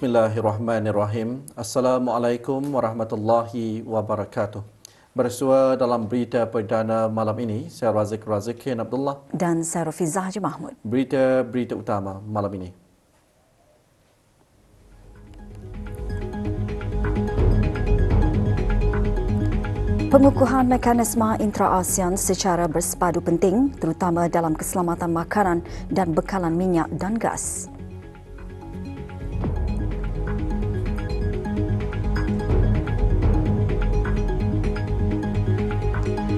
Bismillahirrahmanirrahim. Assalamualaikum warahmatullahi wabarakatuh. Bersua dalam berita perdana malam ini, saya Razak Abdullah dan saya Rafizah Haji Mahmud. Berita utama malam ini. Pengukuhan mekanisme intra-ASEAN secara bersepadu penting, terutama dalam keselamatan makanan dan bekalan minyak dan gas.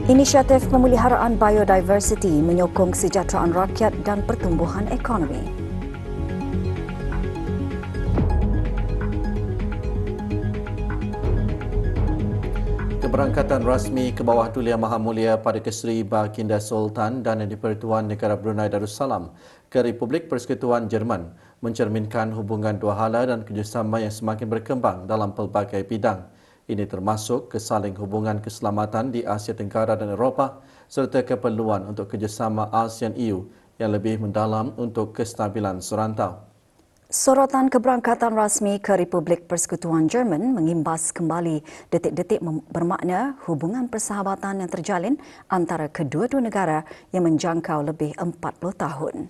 Inisiatif pemeliharaan biodiversiti menyokong kesejahteraan rakyat dan pertumbuhan ekonomi. Keberangkatan rasmi ke bawah Duli Yang Maha Mulia Perdana Seri Baginda Sultan dan di-Pertuan Negara Brunei Darussalam ke Republik Persekutuan Jerman mencerminkan hubungan dua hala dan kerjasama yang semakin berkembang dalam pelbagai bidang. Ini termasuk kesaling hubungan keselamatan di Asia Tenggara dan Eropah serta keperluan untuk kerjasama ASEAN-EU yang lebih mendalam untuk kestabilan serantau. Sorotan keberangkatan rasmi ke Republik Persekutuan Jerman mengimbas kembali detik-detik bermakna hubungan persahabatan yang terjalin antara kedua-dua negara yang menjangkau lebih 40 tahun.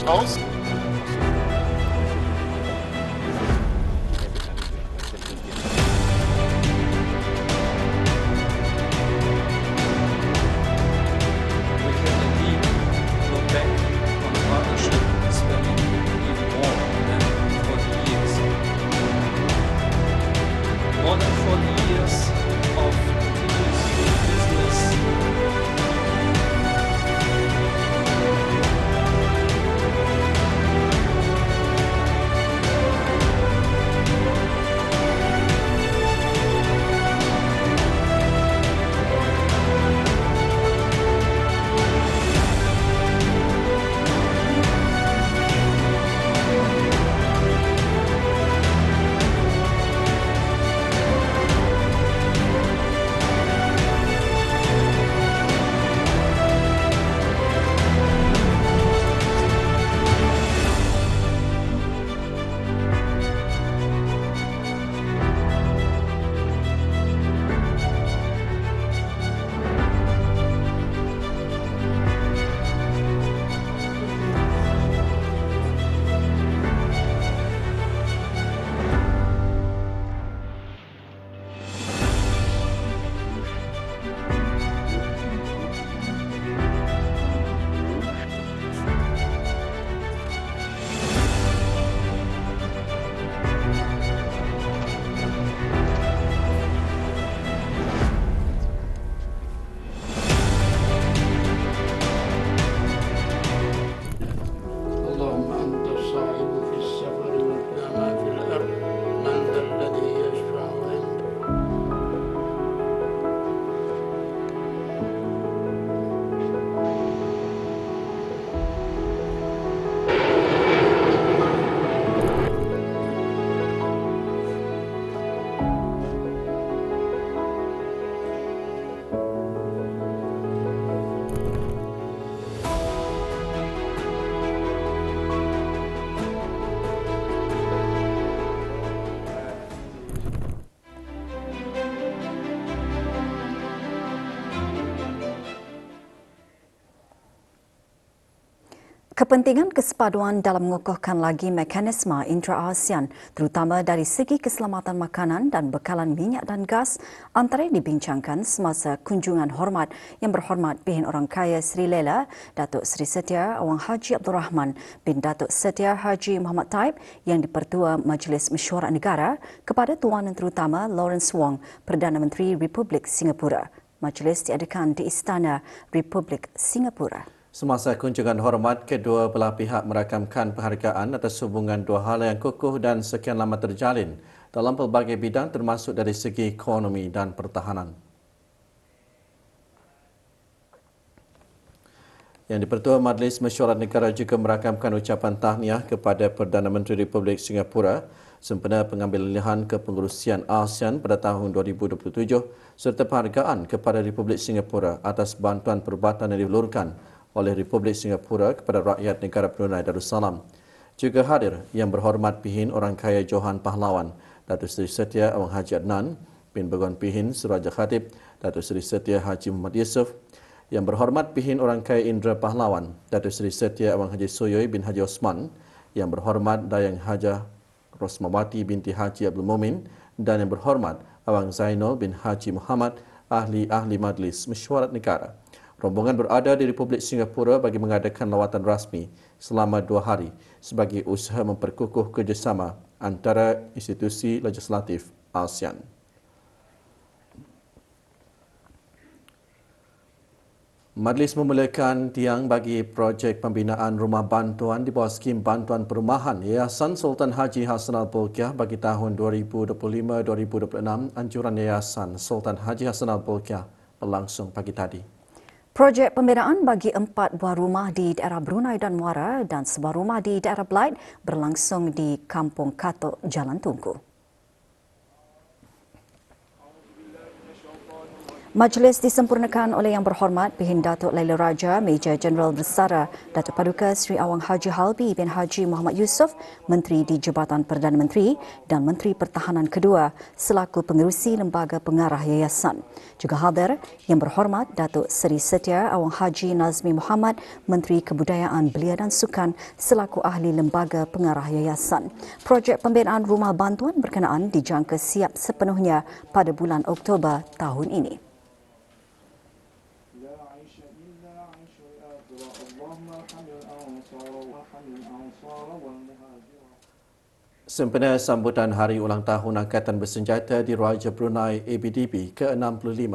raus. We can indeed look back on the partnership spanning even more than 40 years. More than 40 years of continuous business. اللهم أنت الصاحب في السفر والقيامة في الأرض من ذا الذي يشفع عنده. Kepentingan kesepaduan dalam mengukuhkan lagi mekanisme intra-ASEAN terutama dari segi keselamatan makanan dan bekalan minyak dan gas antara yang dibincangkan semasa kunjungan hormat yang berhormat Pihin Orang Kaya Sri Lela Datuk Seri Setia Awang Haji Abdul Rahman bin Datuk Setia Haji Muhammad Taib yang dipertua Majlis Mesyuarat Negara kepada Tuan Yang Terutama Lawrence Wong, Perdana Menteri Republik Singapura. Majlis diadakan di Istana Republik Singapura. Semasa kunjungan hormat, kedua belah pihak merakamkan penghargaan atas hubungan dua hala yang kukuh dan sekian lama terjalin dalam pelbagai bidang termasuk dari segi ekonomi dan pertahanan. Yang dipertua Majlis Mesyuarat Negara juga merakamkan ucapan tahniah kepada Perdana Menteri Republik Singapura sempena pengambilan kepengurusian ASEAN pada tahun 2027 serta penghargaan kepada Republik Singapura atas bantuan perubatan yang diulurkan oleh Republik Singapura kepada rakyat negara Brunei Darussalam. Juga hadir Yang Berhormat Pihin Orang Kaya Johan Pahlawan, Datuk Seri Setia Awang Haji Adnan bin Begon Pihin Suraja Khatib, Datuk Seri Setia Haji Muhammad Yusof, Yang Berhormat Pihin Orang Kaya Indra Pahlawan, Datuk Seri Setia Awang Haji Soyoy bin Haji Osman, Yang Berhormat Dayang Hajah Rosmawati binti Haji Abdul Mumin dan Yang Berhormat Awang Zainul bin Haji Muhammad, ahli-ahli Majlis Mesyuarat Negara. Rombongan berada di Republik Singapura bagi mengadakan lawatan rasmi selama 2 hari sebagai usaha memperkukuh kerjasama antara institusi legislatif ASEAN. Majlis memulakan tiang bagi projek pembinaan rumah bantuan di bawah skim bantuan perumahan Yayasan Sultan Haji Hassan Al-Bolkiah bagi tahun 2025-2026. Anjuran Yayasan Sultan Haji Hassan Al-Bolkiah berlangsung pagi tadi. Projek pembinaan bagi 4 buah rumah di daerah Brunei dan Muara dan sebuah rumah di daerah Belait berlangsung di Kampung Katok, Jalan Tunku. Majlis disempurnakan oleh Yang Berhormat Bihin Datuk Laila Raja, Major Jeneral Bersara Datuk Paduka Sri Awang Haji Halbi bin Haji Muhammad Yusof, Menteri di Jabatan Perdana Menteri dan Menteri Pertahanan kedua selaku pengerusi Lembaga Pengarah Yayasan. Juga hadir Yang Berhormat Datuk Seri Setia Awang Haji Nazmi Muhammad, Menteri Kebudayaan Belia dan Sukan selaku ahli Lembaga Pengarah Yayasan. Projek pembinaan rumah bantuan berkenaan dijangka siap sepenuhnya pada bulan Oktober tahun ini. Sempena sambutan Hari Ulang Tahun Angkatan Bersenjata di Raja Brunei ABDB ke-65.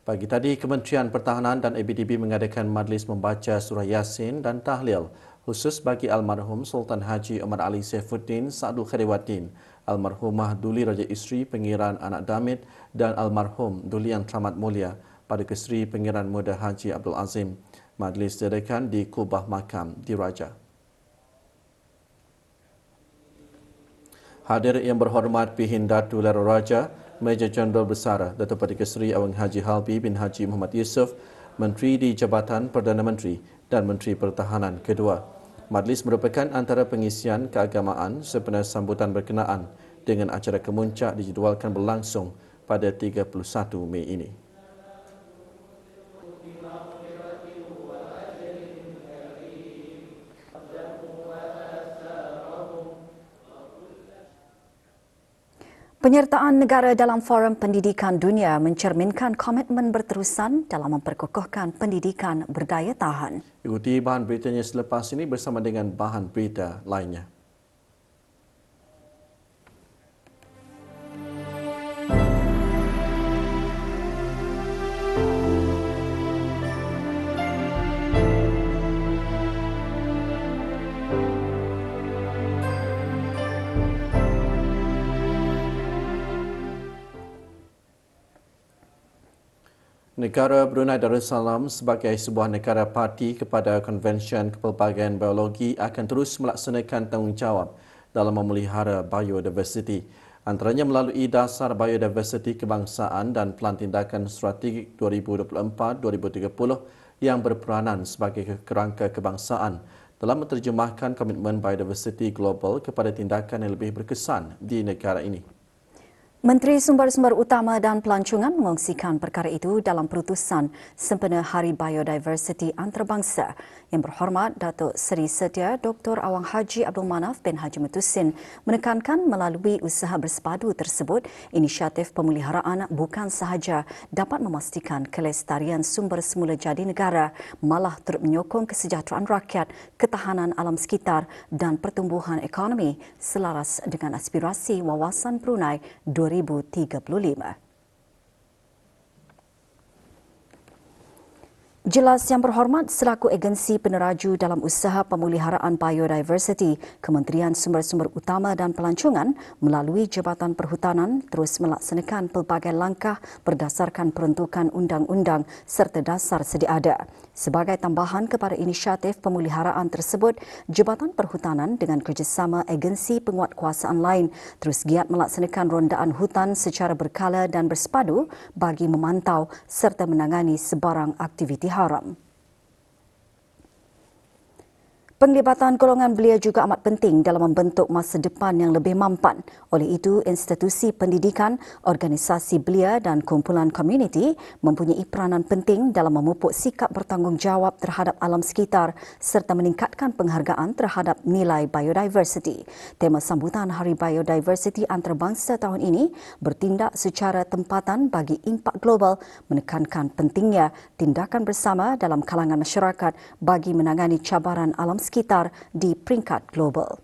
Pagi tadi, Kementerian Pertahanan dan ABDB mengadakan majlis membaca surah Yasin dan tahlil khusus bagi almarhum Sultan Haji Omar Ali Saifuddin Sa'adul Khairuddin, almarhumah Duli Raja Isteri Pengiran Anak Damit dan almarhum Duli Yang Teramat Mulia Paduka Seri Pengiran Muda Haji Abdul Azim. Majlis diadakan di Kubah Makam di Raja. Hadir Yang Berhormat Bihin Datuk Laila Raja, Major Jeneral Bersara Datuk Paduka Seri Awang Haji Halbi bin Haji Muhammad Yusof, Menteri di Jabatan Perdana Menteri dan Menteri Pertahanan kedua. Majlis merupakan antara pengisian keagamaan sempena sambutan berkenaan dengan acara kemuncak dijadualkan berlangsung pada 31 Mei ini. Penyertaan negara dalam Forum Pendidikan Dunia mencerminkan komitmen berterusan dalam memperkokohkan pendidikan berdaya tahan. Ikuti bahan beritanya selepas ini bersama dengan bahan berita lainnya. Negara Brunei Darussalam sebagai sebuah negara parti kepada Konvensyen Kepelbagaian Biologi akan terus melaksanakan tanggungjawab dalam memelihara biodiversiti, antaranya melalui Dasar Biodiversiti Kebangsaan dan Pelan Tindakan Strategik 2024-2030 yang berperanan sebagai kerangka kebangsaan dalam menterjemahkan komitmen biodiversiti global kepada tindakan yang lebih berkesan di negara ini. Menteri Sumber-Sumber Utama dan Pelancongan mengongsikan perkara itu dalam perutusan sempena Hari Biodiversiti Antarabangsa. Yang Berhormat Datuk Seri Setia Dr. Awang Haji Abdul Manaf bin Haji Mutusin menekankan melalui usaha bersepadu tersebut, inisiatif pemeliharaan bukan sahaja dapat memastikan kelestarian sumber semula jadi negara, malah turut menyokong kesejahteraan rakyat, ketahanan alam sekitar dan pertumbuhan ekonomi selaras dengan aspirasi Wawasan Brunei 2035. Jelas Yang Berhormat selaku agensi peneraju dalam usaha pemeliharaan biodiversiti, Kementerian Sumber-Sumber Utama dan Pelancongan melalui Jabatan Perhutanan terus melaksanakan pelbagai langkah berdasarkan peruntukan undang-undang serta dasar sedia ada. Sebagai tambahan kepada inisiatif pemeliharaan tersebut, Jabatan Perhutanan dengan kerjasama agensi penguatkuasaan lain terus giat melaksanakan rondaan hutan secara berkala dan bersepadu bagi memantau serta menangani sebarang aktiviti haram. Penglibatan golongan belia juga amat penting dalam membentuk masa depan yang lebih mampan. Oleh itu, institusi pendidikan, organisasi belia dan kumpulan komuniti mempunyai peranan penting dalam memupuk sikap bertanggungjawab terhadap alam sekitar serta meningkatkan penghargaan terhadap nilai biodiversiti. Tema sambutan Hari Biodiversiti Antarabangsa tahun ini bertindak secara tempatan bagi impak global, menekankan pentingnya tindakan bersama dalam kalangan masyarakat bagi menangani cabaran alam sekitar di peringkat global.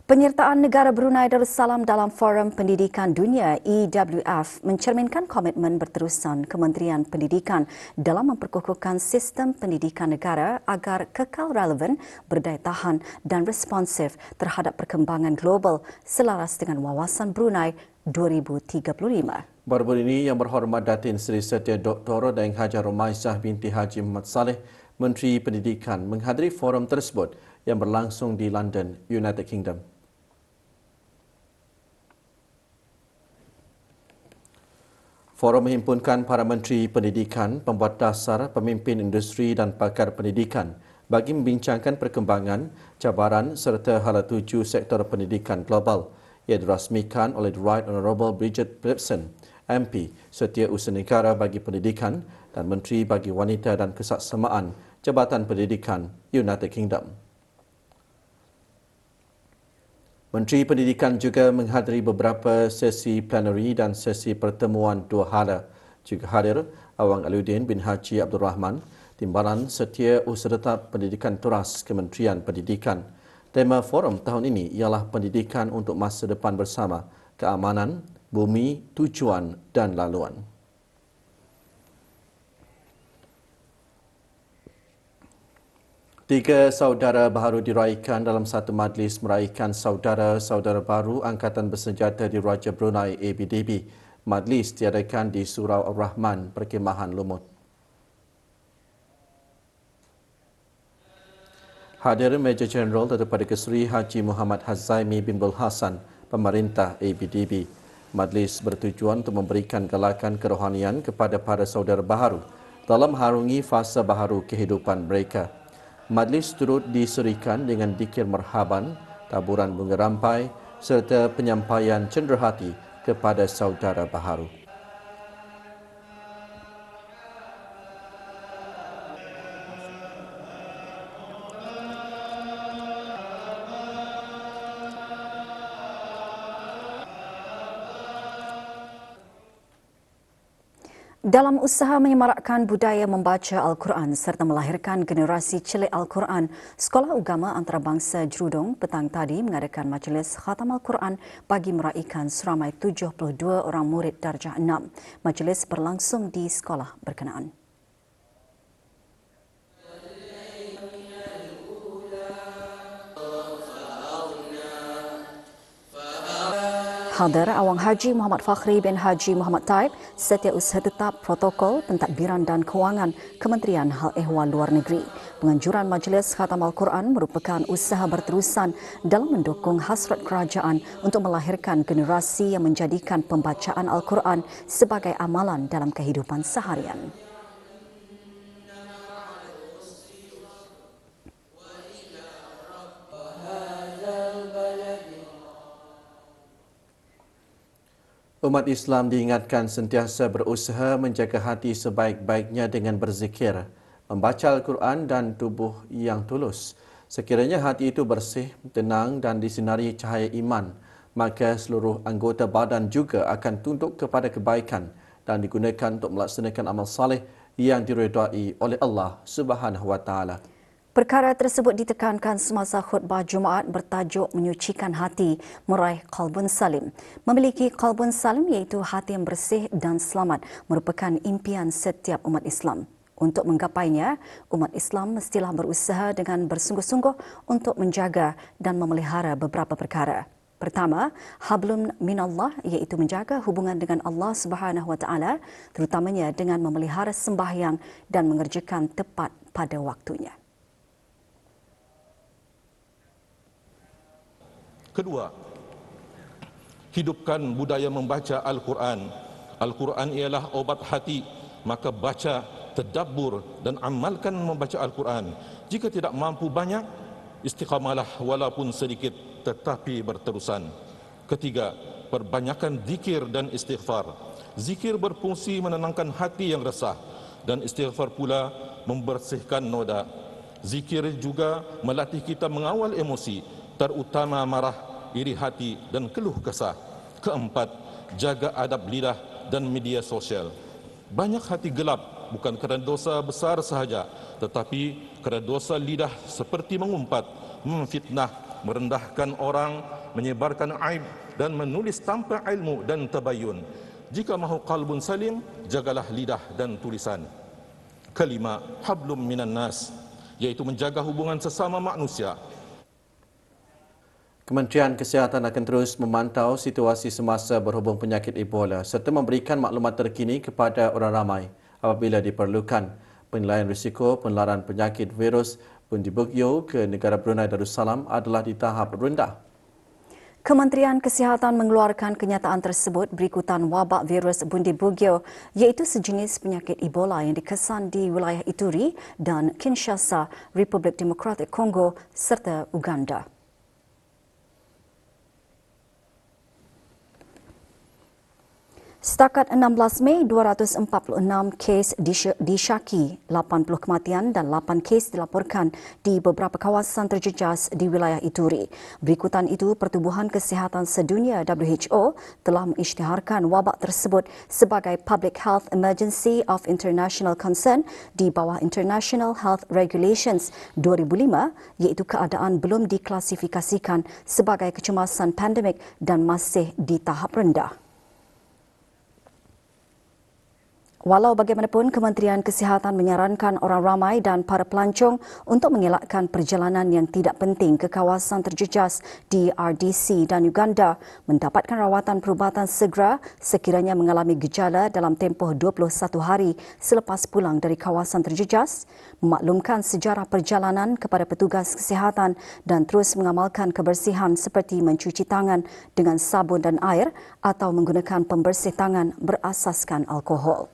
Penyertaan negara Brunei Darussalam dalam Forum Pendidikan Dunia EWF mencerminkan komitmen berterusan Kementerian Pendidikan dalam memperkukuhkan sistem pendidikan negara agar kekal relevan, berdaya tahan dan responsif terhadap perkembangan global selaras dengan Wawasan Brunei 2035. Baru-baru ini Yang Berhormat Datin Seri Setia Dr. Daeng Haji Rumaisah binti Haji Muhammad Saleh, Menteri Pendidikan, menghadiri forum tersebut yang berlangsung di London, United Kingdom. Forum menghimpunkan para menteri pendidikan, pembuat dasar, pemimpin industri dan pakar pendidikan bagi membincangkan perkembangan, cabaran serta hala tuju sektor pendidikan global. Ia dirasmikan oleh The Right Honourable Bridget Phillipson, MP, Setiausaha Negara bagi Pendidikan dan Menteri bagi Wanita dan Kesaksamaan Jabatan Pendidikan United Kingdom. Menteri Pendidikan juga menghadiri beberapa sesi plenary dan sesi pertemuan dua hala. Juga hadir Awang Aliuddin bin Haji Abdul Rahman, Timbalan Setiausaha Tetap Pendidikan Teras Kementerian Pendidikan. Tema forum tahun ini ialah Pendidikan untuk Masa Depan Bersama, Keamanan, Bumi, Tujuan dan Laluan. Tiga saudara baharu diraikan dalam satu majlis meraihkan saudara-saudara baru Angkatan Bersenjata di Raja Brunei ABDB. Majlis diadakan di Surau Ar-Rahman, Perkemahan Lumut. Hadir Major Jeneral Datuk Paduka Seri Haji Muhammad Hazaimi bin Bul Hassan, Pemerintah ABDB. Majlis bertujuan untuk memberikan galakan kerohanian kepada para saudara baharu dalam harungi fasa baharu kehidupan mereka. Majlis turut diserikan dengan dikir marhaban, taburan bunga rampai serta penyampaian cenderahati kepada saudara baharu. Dalam usaha menyemarakkan budaya membaca Al-Quran serta melahirkan generasi celik Al-Quran, Sekolah Agama Antarabangsa Jerudong petang tadi mengadakan majlis khatam Al-Quran bagi meraikan seramai 72 orang murid darjah 6. Majlis berlangsung di sekolah berkenaan. Hadir Awang Haji Muhammad Fakhri bin Haji Muhammad Taib, Setiausaha Tetap Protokol Pentadbiran dan Kewangan Kementerian Hal Ehwal Luar Negeri. Penganjuran Majlis Khatam Al-Quran merupakan usaha berterusan dalam mendukung hasrat kerajaan untuk melahirkan generasi yang menjadikan pembacaan Al-Quran sebagai amalan dalam kehidupan seharian. Umat Islam diingatkan sentiasa berusaha menjaga hati sebaik-baiknya dengan berzikir, membaca Al-Quran dan tubuh yang tulus. Sekiranya hati itu bersih, tenang dan disinari cahaya iman, maka seluruh anggota badan juga akan tunduk kepada kebaikan dan digunakan untuk melaksanakan amal saleh yang diredai oleh Allah Subhanahu wa taala. Perkara tersebut ditekankan semasa khutbah Jumaat bertajuk menyucikan hati, meraih qalbun salim. Memiliki qalbun salim iaitu hati yang bersih dan selamat merupakan impian setiap umat Islam. Untuk menggapainya, umat Islam mestilah berusaha dengan bersungguh-sungguh untuk menjaga dan memelihara beberapa perkara. Pertama, hablum minallah iaitu menjaga hubungan dengan Allah Subhanahu wa taala, terutamanya dengan memelihara sembahyang dan mengerjakan tepat pada waktunya. Kedua, hidupkan budaya membaca Al-Quran. Al-Quran ialah obat hati, maka baca, tadabbur dan amalkan membaca Al-Quran. Jika tidak mampu banyak, istiqamalah walaupun sedikit tetapi berterusan. Ketiga, perbanyakkan zikir dan istighfar. Zikir berfungsi menenangkan hati yang resah dan istighfar pula membersihkan noda. Zikir juga melatih kita mengawal emosi, terutama marah, iri hati dan keluh kesah. Keempat, jaga adab lidah dan media sosial. Banyak hati gelap bukan kerana dosa besar sahaja, tetapi kerana dosa lidah seperti mengumpat, memfitnah, merendahkan orang, menyebarkan aib dan menulis tanpa ilmu dan tabayun. Jika mahu qalbun salim, jagalah lidah dan tulisan. Kelima, hablum minan nas, iaitu menjaga hubungan sesama manusia. Kementerian Kesihatan akan terus memantau situasi semasa berhubung penyakit Ebola serta memberikan maklumat terkini kepada orang ramai apabila diperlukan. Penilaian risiko penularan penyakit virus pun dibagio ke negara Brunei Darussalam adalah di tahap rendah. Kementerian Kesihatan mengeluarkan kenyataan tersebut berikutan wabak virus bundi bugyo iaitu sejenis penyakit Ebola yang dikesan di wilayah Ituri dan Kinshasa, Republik Demokratik Kongo serta Uganda. Setakat 16 Mei, 246 kes disyaki, 80 kematian dan 8 kes dilaporkan di beberapa kawasan terjejas di wilayah Ituri. Berikutan itu, Pertubuhan Kesihatan Sedunia WHO telah mengisytiharkan wabak tersebut sebagai Public Health Emergency of International Concern di bawah International Health Regulations 2005 iaitu keadaan belum diklasifikasikan sebagai kecemasan pandemik dan masih di tahap rendah. Walau bagaimanapun, Kementerian Kesihatan menyarankan orang ramai dan para pelancong untuk mengelakkan perjalanan yang tidak penting ke kawasan terjejas di RDC dan Uganda mendapatkan rawatan perubatan segera sekiranya mengalami gejala dalam tempoh 21 hari selepas pulang dari kawasan terjejas, memaklumkan sejarah perjalanan kepada petugas kesihatan dan terus mengamalkan kebersihan seperti mencuci tangan dengan sabun dan air atau menggunakan pembersih tangan berasaskan alkohol.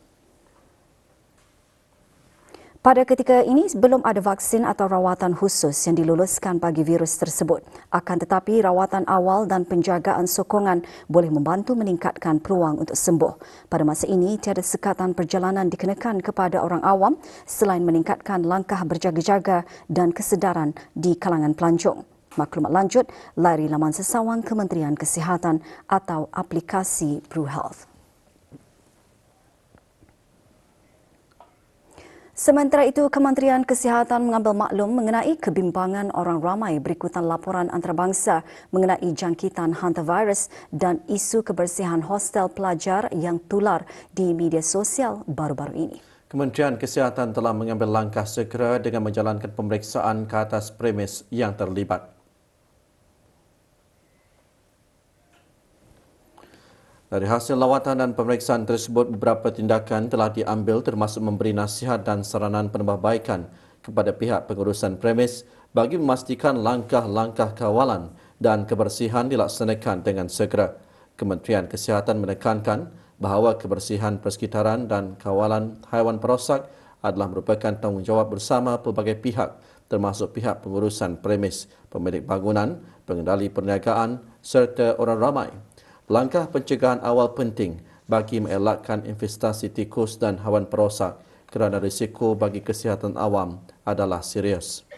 Pada ketika ini, belum ada vaksin atau rawatan khusus yang diluluskan bagi virus tersebut. Akan tetapi, rawatan awal dan penjagaan sokongan boleh membantu meningkatkan peluang untuk sembuh. Pada masa ini, tiada sekatan perjalanan dikenakan kepada orang awam selain meningkatkan langkah berjaga-jaga dan kesedaran di kalangan pelancong. Maklumat lanjut, lari laman sesawang Kementerian Kesihatan atau aplikasi PruHealth. Sementara itu, Kementerian Kesihatan mengambil maklum mengenai kebimbangan orang ramai berikutan laporan antarabangsa mengenai jangkitan hantavirus dan isu kebersihan hostel pelajar yang tular di media sosial baru-baru ini. Kementerian Kesihatan telah mengambil langkah segera dengan menjalankan pemeriksaan ke atas premis yang terlibat. Dari hasil lawatan dan pemeriksaan tersebut, beberapa tindakan telah diambil termasuk memberi nasihat dan saranan penambahbaikan kepada pihak pengurusan premis bagi memastikan langkah-langkah kawalan dan kebersihan dilaksanakan dengan segera. Kementerian Kesihatan menekankan bahawa kebersihan persekitaran dan kawalan haiwan perosak adalah merupakan tanggungjawab bersama pelbagai pihak termasuk pihak pengurusan premis, pemilik bangunan, pengendali perniagaan serta orang ramai. Langkah pencegahan awal penting bagi mengelakkan investasi tikus dan haiwan perosak kerana risiko bagi kesihatan awam adalah serius.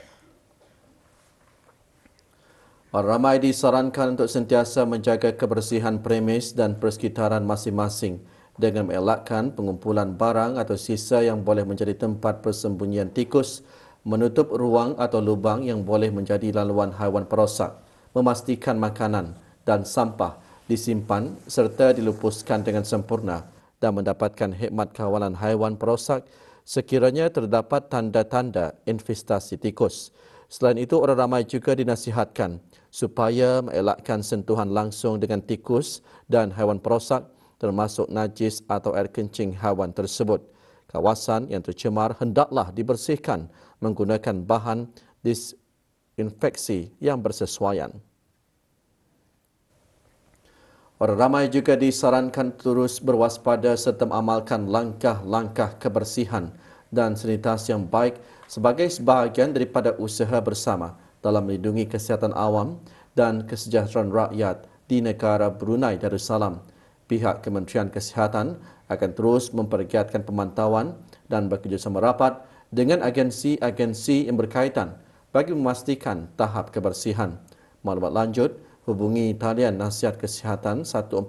Orang ramai disarankan untuk sentiasa menjaga kebersihan premis dan persekitaran masing-masing dengan mengelakkan pengumpulan barang atau sisa yang boleh menjadi tempat persembunyian tikus, menutup ruang atau lubang yang boleh menjadi laluan haiwan perosak, memastikan makanan dan sampah disimpan serta dilupuskan dengan sempurna dan mendapatkan khidmat kawalan haiwan perosak sekiranya terdapat tanda-tanda investasi tikus. Selain itu, orang ramai juga dinasihatkan supaya mengelakkan sentuhan langsung dengan tikus dan haiwan perosak termasuk najis atau air kencing haiwan tersebut. Kawasan yang tercemar hendaklah dibersihkan menggunakan bahan disinfeksi yang bersesuaian. Orang ramai juga disarankan terus berwaspada serta mengamalkan langkah-langkah kebersihan dan sanitasi yang baik sebagai sebahagian daripada usaha bersama dalam melindungi kesihatan awam dan kesejahteraan rakyat di negara Brunei Darussalam. Pihak Kementerian Kesihatan akan terus mempergiatkan pemantauan dan bekerjasama rapat dengan agensi-agensi yang berkaitan bagi memastikan tahap kebersihan. Maklumat lanjut, hubungi talian nasihat kesihatan 148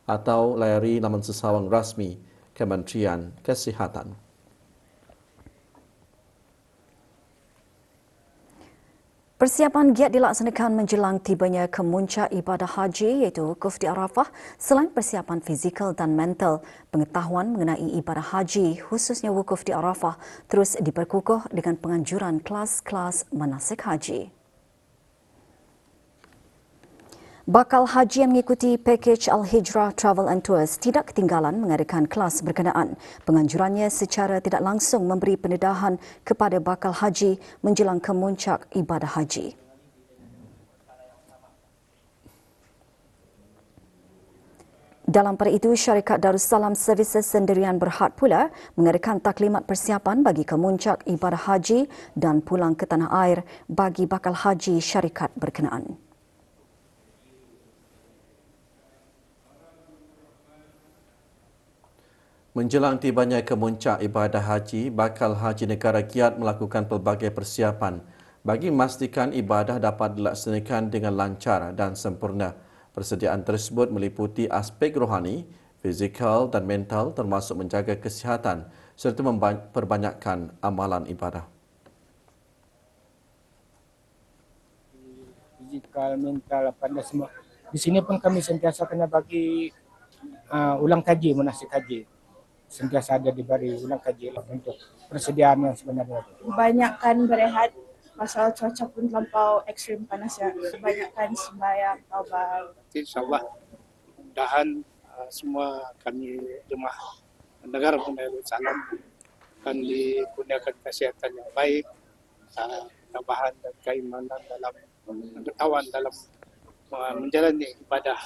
atau layari laman sesawang rasmi Kementerian Kesihatan. Persiapan giat dilaksanakan menjelang tibanya kemuncak ibadah haji iaitu Wukuf di Arafah. Selain persiapan fizikal dan mental, pengetahuan mengenai ibadah haji khususnya Wukuf di Arafah terus diperkukuh dengan penganjuran kelas-kelas manasik haji. Bakal haji yang mengikuti pakej Al-Hijrah Travel and Tours tidak ketinggalan mengadakan kelas berkenaan. Penganjurannya secara tidak langsung memberi pendedahan kepada bakal haji menjelang kemuncak ibadah haji. Dalam pada itu, syarikat Darussalam Services sendirian berhad pula mengadakan taklimat persiapan bagi kemuncak ibadah haji dan pulang ke tanah air bagi bakal haji syarikat berkenaan. Menjelang tibanya kemuncak ibadah haji, bakal haji negara kiat melakukan pelbagai persiapan bagi memastikan ibadah dapat dilaksanakan dengan lancar dan sempurna. Persediaan tersebut meliputi aspek rohani, fizikal dan mental termasuk menjaga kesihatan serta memperbanyakkan amalan ibadah. Fizikal, mental, pada semua. Di sini pun kami sentiasa kena bagi ulang kaji, munasik haji. Sentiasa ada diberi ulang kaji untuk persediaan yang sebenarnya. Banyakkan berehat, pasal cuaca pun terlampau ekstrim panas ya. Banyakkan sembahyang, taubat. InsyaAllah mudah-mudahan semua kami jemaah negara Brunei Darussalam akan dikurniakan kesehatan yang baik, tambahan dan keimanan dalam pengetahuan dalam menjalani ibadah.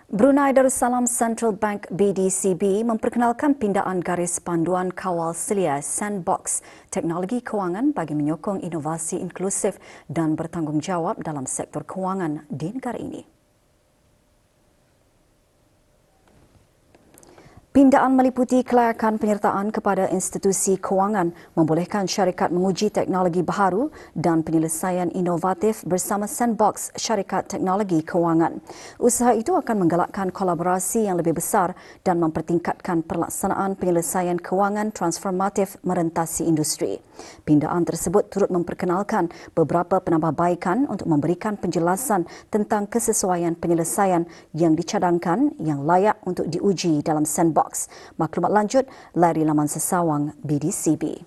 Brunei Darussalam Central Bank BDCB memperkenalkan pindaan garis panduan kawal selia Sandbox teknologi kewangan bagi menyokong inovasi inklusif dan bertanggungjawab dalam sektor kewangan di negara ini. Pindaan meliputi kelayakan penyertaan kepada institusi kewangan, membolehkan syarikat menguji teknologi baharu dan penyelesaian inovatif bersama Sandbox Syarikat Teknologi Kewangan. Usaha itu akan menggalakkan kolaborasi yang lebih besar dan mempertingkatkan pelaksanaan penyelesaian kewangan transformatif merentasi industri. Pindaan tersebut turut memperkenalkan beberapa penambahbaikan untuk memberikan penjelasan tentang kesesuaian penyelesaian yang dicadangkan yang layak untuk diuji dalam Sandbox. Maklumat lanjut, lari laman sesawang BDCB.